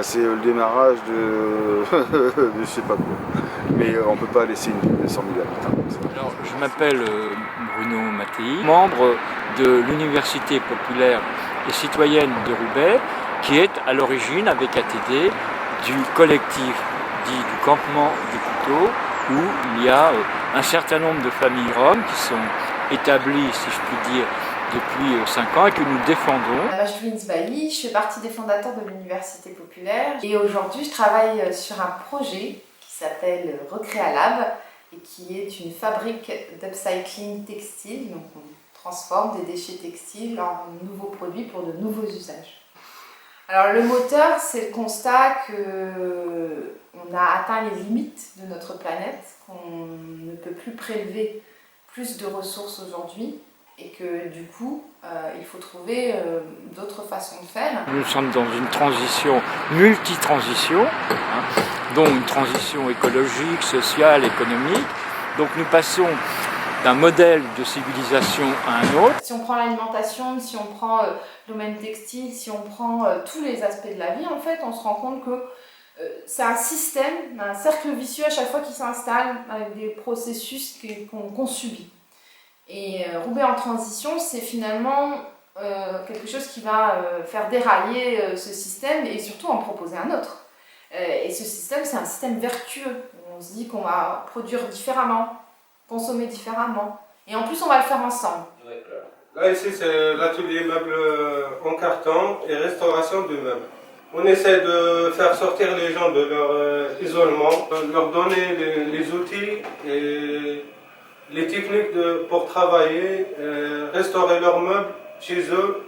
C'est le démarrage de je sais pas quoi. Mais on ne peut pas laisser une ville de 100 000 habitants. Alors, je m'appelle Bruno Mattei, membre de l'Université populaire et citoyenne de Roubaix, qui est à l'origine, avec ATD, du collectif dit du campement du couteau, où il y a un certain nombre de familles roms qui sont établies, si je puis dire, depuis 5 ans et que nous défendons. Majdoune Zbahi, je fais partie des fondateurs de l'Université populaire et aujourd'hui je travaille sur un projet qui s'appelle Recréalab et qui est une fabrique d'upcycling textile. Donc on transforme des déchets textiles en nouveaux produits pour de nouveaux usages. Alors le moteur, c'est le constat qu'on a atteint les limites de notre planète, qu'on ne peut plus prélever plus de ressources aujourd'hui et que du coup, il faut trouver d'autres façons de faire. Nous sommes dans une transition, multitransition, dont une transition écologique, sociale, économique. Donc nous passons d'un modèle de civilisation à un autre. Si on prend l'alimentation, si on prend le domaine textile, si on prend tous les aspects de la vie, en fait, on se rend compte que c'est un système, un cercle vicieux à chaque fois qui s'installe avec des processus qu'on subit. Et Roubaix en transition, c'est finalement quelque chose qui va faire dérailler ce système et surtout en proposer un autre. Et ce système, c'est un système vertueux. On se dit qu'on va produire différemment, consommer différemment. Et en plus, on va le faire ensemble. Là, ici, c'est l'atelier meubles en carton et restauration de meubles. On essaie de faire sortir les gens de leur isolement, leur donner les outils et les techniques pour travailler, restaurer leurs meubles chez eux,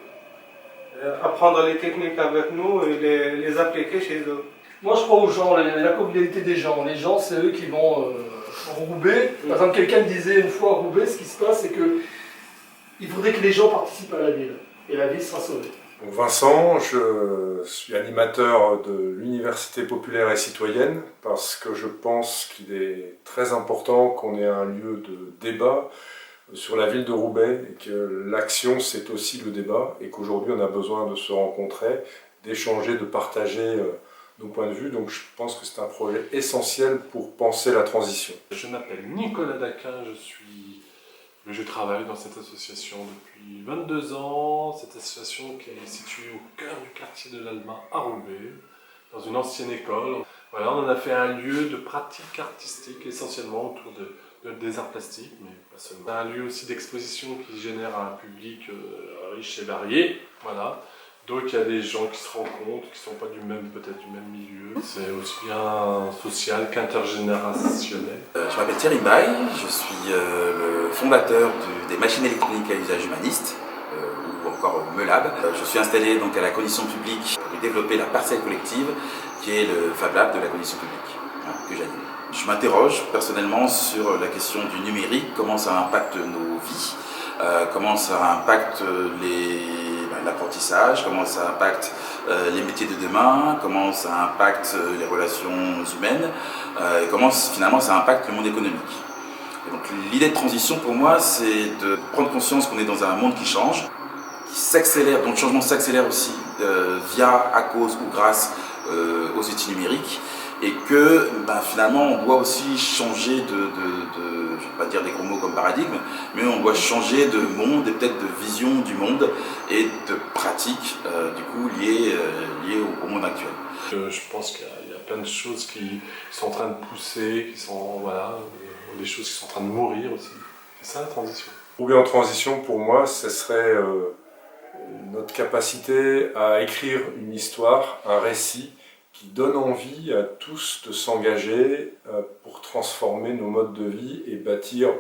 apprendre les techniques avec nous et les appliquer chez eux. Moi je crois aux gens, la convivialité des gens. Les gens, c'est eux qui vont Roubaix. Par exemple, quelqu'un me disait une fois à Roubaix, ce qui se passe, c'est qu'il faudrait que les gens participent à la ville. Et la ville sera sauvée. Donc Vincent, je suis animateur de l'Université populaire et citoyenne parce que je pense qu'il est très important qu'on ait un lieu de débat sur la ville de Roubaix et que l'action c'est aussi le débat et qu'aujourd'hui on a besoin de se rencontrer, d'échanger, de partager nos points de vue. Donc je pense que c'est un projet essentiel pour penser la transition. Je m'appelle Nicolas Daquin, je travaille dans cette association depuis 22 ans, cette association qui est située au cœur du quartier de l'Alma à Roubaix, dans une ancienne école. Voilà, on en a fait un lieu de pratique artistique essentiellement autour des arts plastiques, mais pas seulement. Un lieu aussi d'exposition qui génère un public riche et varié. Voilà. Donc il y a des gens qui se rencontrent, qui ne sont pas peut-être du même milieu. C'est aussi bien social qu'intergénérationnel. Je m'appelle Thierry Baye, je suis le fondateur des machines électroniques à usage humaniste, ou encore MELAB. Je suis installé donc à la condition publique pour développer la parcelle collective, qui est le Fab Lab de la condition publique, que j'anime. Je m'interroge personnellement sur la question du numérique, comment ça impacte nos vies, comment ça impacte l'apprentissage, comment ça impacte les métiers de demain, comment ça impacte les relations humaines, et comment finalement ça impacte le monde économique. Et donc l'idée de transition pour moi, c'est de prendre conscience qu'on est dans un monde qui change, qui s'accélère, dont le changement s'accélère aussi à cause ou grâce aux outils numériques, et que finalement on doit aussi changer je ne vais pas dire des gros mots comme paradigme, mais on doit changer de monde et peut-être de vision du monde et de pratique du coup liées au monde actuel. Je pense qu'il y a plein de choses qui sont en train de pousser, des choses qui sont en train de mourir aussi. C'est ça la transition. Roubaix en transition, pour moi, ce serait notre capacité à écrire une histoire, un récit, qui donne envie à tous de s'engager pour transformer nos modes de vie et bâtir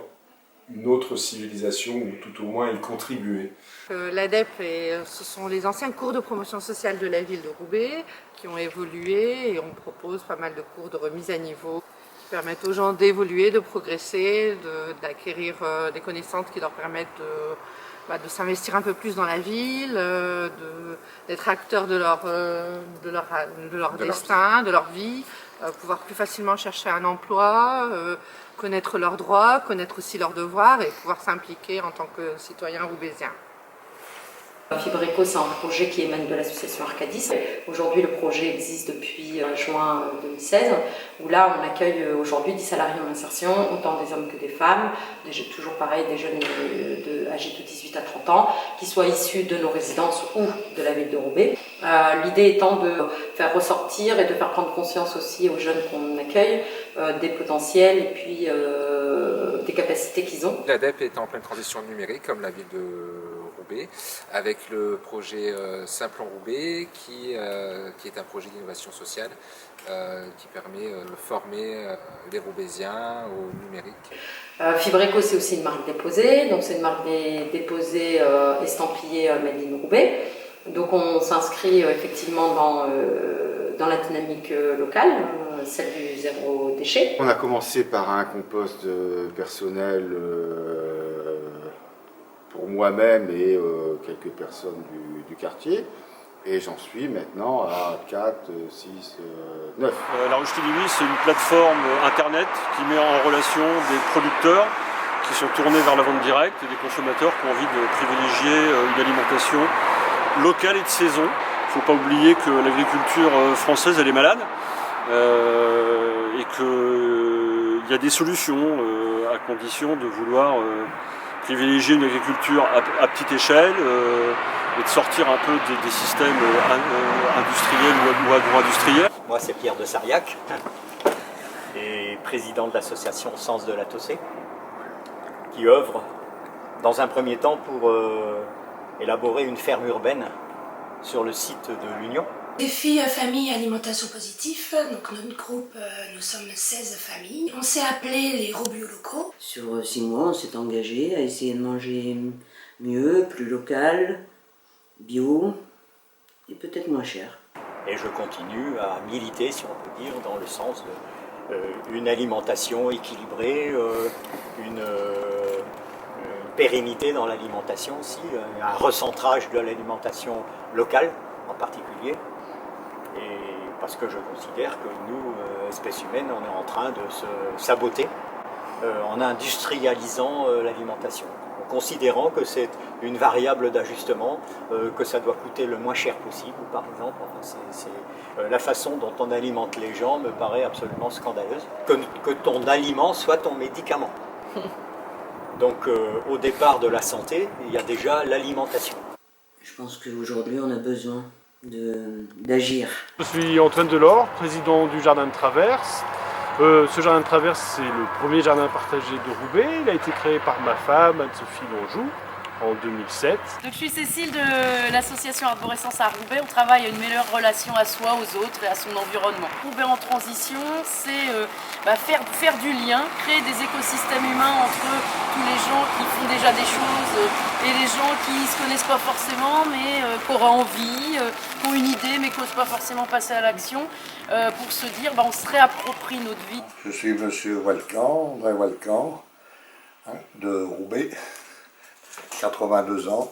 une autre civilisation, ou tout au moins y contribuer. L'ADEP, ce sont les anciens cours de promotion sociale de la ville de Roubaix qui ont évolué et on propose pas mal de cours de remise à niveau qui permettent aux gens d'évoluer, de progresser, d'acquérir des connaissances qui leur permettent de s'investir un peu plus dans la ville, d'être acteurs de leur destin, de leur vie, pouvoir plus facilement chercher un emploi, connaître leurs droits, connaître aussi leurs devoirs et pouvoir s'impliquer en tant que citoyen roubaisien. Fibreco, c'est un projet qui émane de l'association Arcadis. Aujourd'hui, le projet existe depuis juin 2016, où là, on accueille aujourd'hui 10 salariés en insertion, autant des hommes que des femmes, toujours pareil, des jeunes âgés de 18 à 30 ans, qui soient issus de nos résidences ou de la ville de Roubaix. L'idée étant de faire ressortir et de faire prendre conscience aussi aux jeunes qu'on accueille des potentiels et puis des capacités qu'ils ont. L'ADEP est en pleine transition numérique, comme la ville de Roubaix, avec le projet Simplon Roubaix, qui est un projet d'innovation sociale qui permet de former les Roubaisiens au numérique. Fibreco, c'est aussi une marque déposée, donc c'est une marque déposée estampillée Made in Roubaix. Donc on s'inscrit effectivement dans la dynamique locale, celle du zéro déchet. On a commencé par un compost personnel pour moi-même et quelques personnes du quartier. Et j'en suis maintenant à 4, 6, 9. La Ruche Télévis, c'est une plateforme internet qui met en relation des producteurs qui sont tournés vers la vente directe et des consommateurs qui ont envie de privilégier une alimentation locale et de saison. Il ne faut pas oublier que l'agriculture française, elle est malade et qu'il y a des solutions à condition de vouloir privilégier une agriculture à petite échelle et de sortir un peu des systèmes industriels ou agro-industriels. Moi, c'est Pierre de Sariac, et président de l'association Sens de la Tossée, qui œuvre dans un premier temps pour élaborer une ferme urbaine sur le site de l'Union. Défi famille alimentation positive, donc notre groupe, nous sommes 16 familles. On s'est appelé les Robuts locaux. Sur 6 mois, on s'est engagé à essayer de manger mieux, plus local, bio et peut-être moins cher. Et je continue à militer, si on peut dire, dans le sens d'une alimentation équilibrée, une pérennité dans l'alimentation aussi, un recentrage de l'alimentation locale en particulier. Et parce que je considère que nous, espèces humaines, on est en train de se saboter en industrialisant l'alimentation, en considérant que c'est une variable d'ajustement, que ça doit coûter le moins cher possible, par exemple. Enfin, la façon dont on alimente les gens me paraît absolument scandaleuse. Que ton aliment soit ton médicament. Donc au départ de la santé, il y a déjà l'alimentation. Je pense qu'aujourd'hui, on a besoin d'agir. Je suis Antoine Delors, président du Jardin de Traverse. Ce Jardin de Traverse, c'est le premier jardin partagé de Roubaix. Il a été créé par ma femme, Anne-Sophie Lonjou, en 2007. Donc, je suis Cécile de l'association Arborescence à Roubaix. On travaille à une meilleure relation à soi, aux autres et à son environnement. Roubaix en transition, c'est faire du lien, créer des écosystèmes humains entre tous les gens qui font déjà des choses et les gens qui ne se connaissent pas forcément mais qui auraient envie, qui ont une idée mais qui n'osent pas forcément passer à l'action pour se dire on se réapproprie notre vie. Je suis monsieur Walcan, André Walcan, de Roubaix. 82 ans,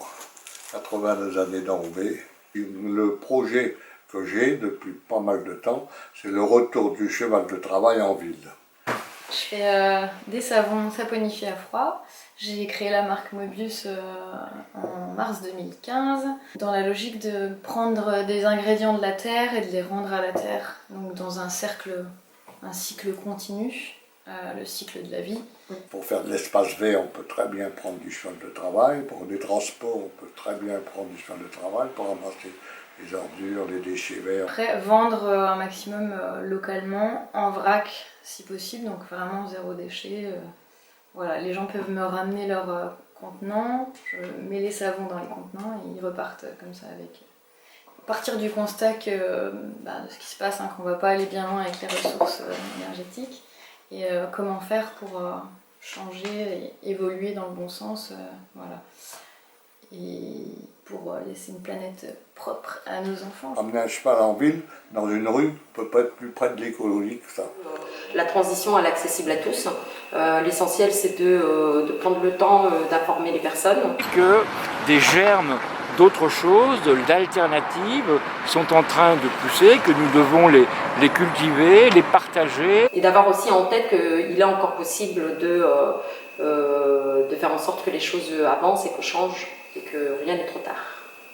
82 années dans Roubaix. Le projet que j'ai depuis pas mal de temps, c'est le retour du cheval de travail en ville. Je fais des savons saponifiés à froid. J'ai créé la marque Mobius en mars 2015, dans la logique de prendre des ingrédients de la terre et de les rendre à la terre, donc dans un cycle continu. Le cycle de la vie. Pour faire de l'espace vert, on peut très bien prendre du cheval de travail. Pour des transports, on peut très bien prendre du cheval de travail pour ramasser les ordures, les déchets verts. Après, vendre un maximum localement, en vrac si possible, donc vraiment zéro déchet. Voilà, les gens peuvent me ramener leurs contenants, je mets les savons dans les contenants et ils repartent comme ça avec. À partir du constat de ce qui se passe, qu'on ne va pas aller bien loin avec les ressources énergétiques. Et comment faire pour changer et évoluer dans le bon sens, voilà. Et pour laisser une planète propre à nos enfants. Amener un cheval en ville, dans une rue, ne peut pas être plus près de l'écologie que ça. La transition, elle est accessible à tous. L'essentiel, c'est de prendre le temps d'informer les personnes. Que des germes d'autres choses, d'alternatives sont en train de pousser, que nous devons les cultiver, les partager. Et d'avoir aussi en tête qu'il est encore possible de faire en sorte que les choses avancent et que changent et que rien n'est trop tard.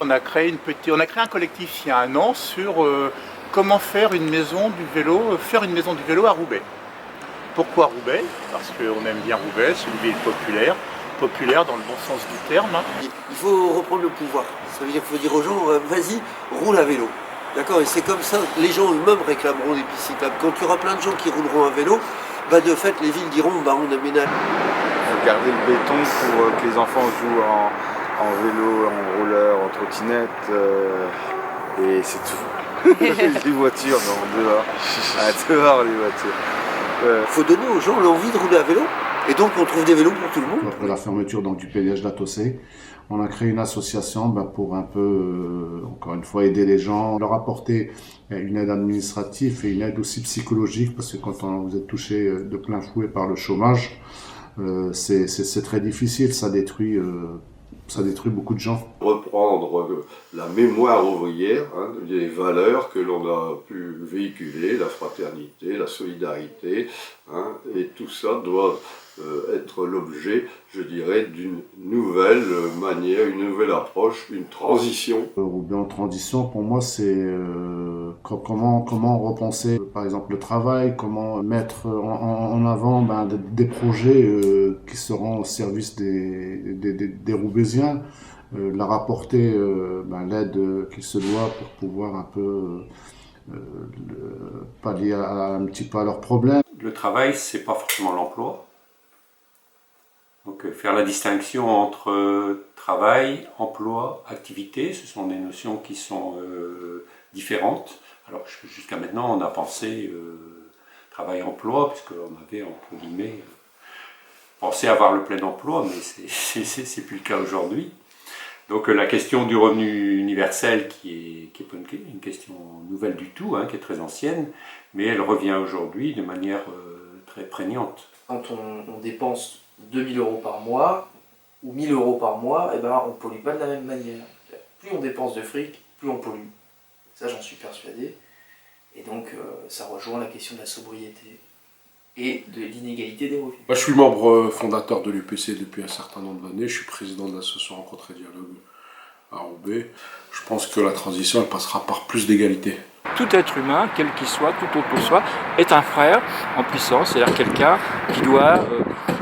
On a créé un collectif il y a un an sur comment faire une maison du vélo à Roubaix. Pourquoi Roubaix? Parce qu'on aime bien Roubaix, c'est une ville populaire dans le bon sens du terme. Il faut reprendre le pouvoir. Ça veut dire qu'il faut dire aux gens, vas-y, roule à vélo. D'accord? Et c'est comme ça, les gens eux-mêmes réclameront des pistes cyclables. Quand il y aura plein de gens qui rouleront à vélo, bah de fait, les villes diront, bah on aménage. Il faut garder le béton pour que les enfants jouent en vélo, en roller, en trottinette, et c'est tout. Les voitures, non, dehors. Dehors les voitures. Il faut donner aux gens l'envie de rouler à vélo. Et donc on trouve des vélos pour tout le monde. Après la fermeture du péage d'Atossé, on a créé une association pour un peu, encore une fois, aider les gens, leur apporter une aide administrative et une aide aussi psychologique, parce que quand vous êtes touché de plein fouet par le chômage, c'est très difficile, ça détruit beaucoup de gens. Reprendre la mémoire ouvrière, les valeurs que l'on a pu véhiculer, la fraternité, la solidarité, et tout ça doit être l'objet, je dirais, d'une nouvelle manière, une nouvelle approche, une transition. Roubaix en transition, pour moi, c'est comment repenser, par exemple, le travail, comment mettre en avant des projets qui seront au service des Roubaisiens, leur apporter l'aide qu'il se doit pour pouvoir un peu pallier un petit peu à leurs problèmes. Le travail, c'est pas forcément l'emploi. Donc faire la distinction entre travail, emploi, activité, ce sont des notions qui sont différentes. Alors jusqu'à maintenant, on a pensé travail-emploi, puisqu'on avait, entre guillemets, pensé avoir le plein emploi, mais c'est plus le cas aujourd'hui. Donc la question du revenu universel, qui est pas une question nouvelle du tout, qui est très ancienne, mais elle revient aujourd'hui de manière très prégnante. Quand on dépense 2 000 € par mois ou 1 000 € par mois, on ne pollue pas de la même manière. Plus on dépense de fric, plus on pollue. Ça, j'en suis persuadé. Et donc, ça rejoint la question de la sobriété et de l'inégalité des revenus. Moi, je suis membre fondateur de l'UPC depuis un certain nombre d'années. Je suis président de l'association Rencontre et Dialogue à Roubaix. Je pense que la transition, elle passera par plus d'égalité. Tout être humain, quel qu'il soit, tout autre que soit, est un frère en puissance, c'est-à-dire quelqu'un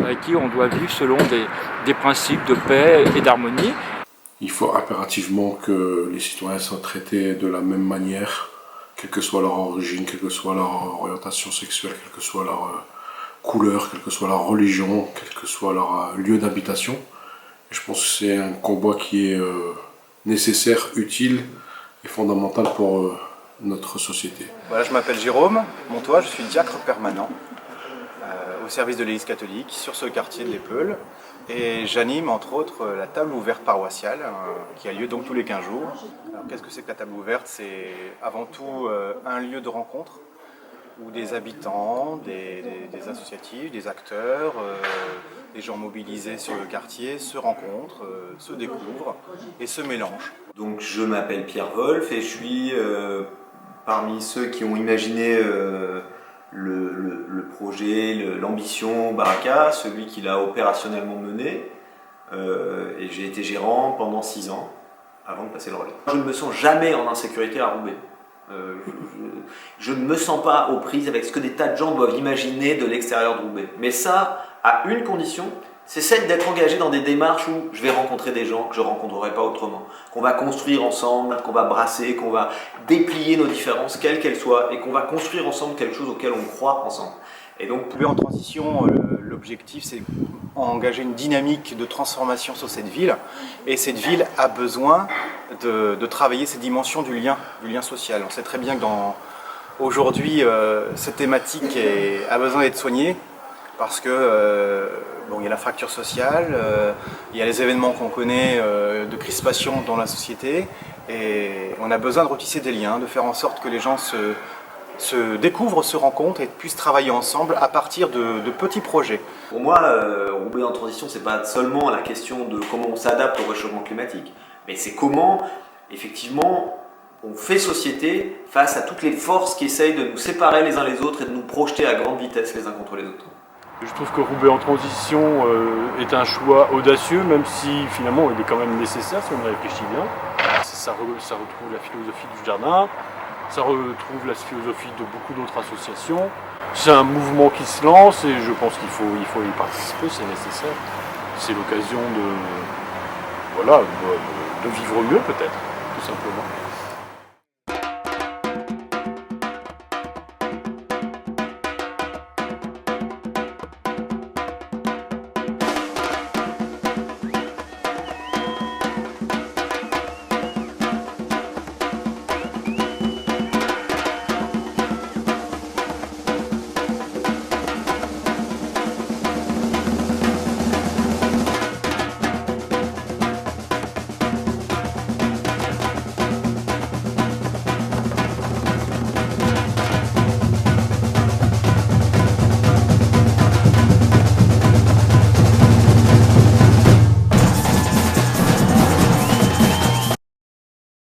avec qui on doit vivre selon des principes de paix et d'harmonie. Il faut impérativement que les citoyens soient traités de la même manière, quelle que soit leur origine, quelle que soit leur orientation sexuelle, quelle que soit leur couleur, quelle que soit leur religion, quel que soit leur lieu d'habitation. Et je pense que c'est un combat qui est nécessaire, utile et fondamental pour notre société. Voilà, je m'appelle Jérôme Montois, je suis diacre permanent au service de l'Église catholique sur ce quartier de l'Épeuple et j'anime entre autres la table ouverte paroissiale qui a lieu donc tous les 15 jours. Alors qu'est-ce que c'est que la table ouverte? C'est avant tout un lieu de rencontre où des habitants, des associatifs, des acteurs, des gens mobilisés sur le quartier se rencontrent, se découvrent et se mélangent. Donc je m'appelle Pierre Wolf et je suis parmi ceux qui ont imaginé le projet, l'ambition Baraka, celui qu'il a opérationnellement mené. Et j'ai été gérant pendant 6 ans avant de passer le relais. Je ne me sens jamais en insécurité à Roubaix. Je ne me sens pas aux prises avec ce que des tas de gens doivent imaginer de l'extérieur de Roubaix. Mais ça, à une condition, c'est celle d'être engagé dans des démarches où je vais rencontrer des gens que je ne rencontrerai pas autrement, qu'on va construire ensemble, qu'on va brasser, qu'on va déplier nos différences, quelles qu'elles soient, et qu'on va construire ensemble quelque chose auquel on croit ensemble. Et donc, Roubaix en transition, l'objectif, c'est engager une dynamique de transformation sur cette ville. Et cette ville a besoin de travailler ces dimensions du lien social. On sait très bien que aujourd'hui, cette thématique a besoin d'être soignée parce que il y a la fracture sociale, il y a les événements qu'on connaît de crispation dans la société, et on a besoin de retisser des liens, de faire en sorte que les gens se découvrent, se rencontrent et puissent travailler ensemble à partir de petits projets. Pour moi, Roubaix en transition, c'est pas seulement la question de comment on s'adapte au réchauffement climatique, mais c'est comment, effectivement, on fait société face à toutes les forces qui essayent de nous séparer les uns les autres et de nous projeter à grande vitesse les uns contre les autres. Je trouve que Roubaix en transition est un choix audacieux, même si finalement il est quand même nécessaire si on y réfléchit bien. ça retrouve la philosophie du jardin, ça retrouve la philosophie de beaucoup d'autres associations. C'est un mouvement qui se lance et je pense qu'il faut y participer, c'est nécessaire. C'est l'occasion de vivre mieux peut-être, tout simplement.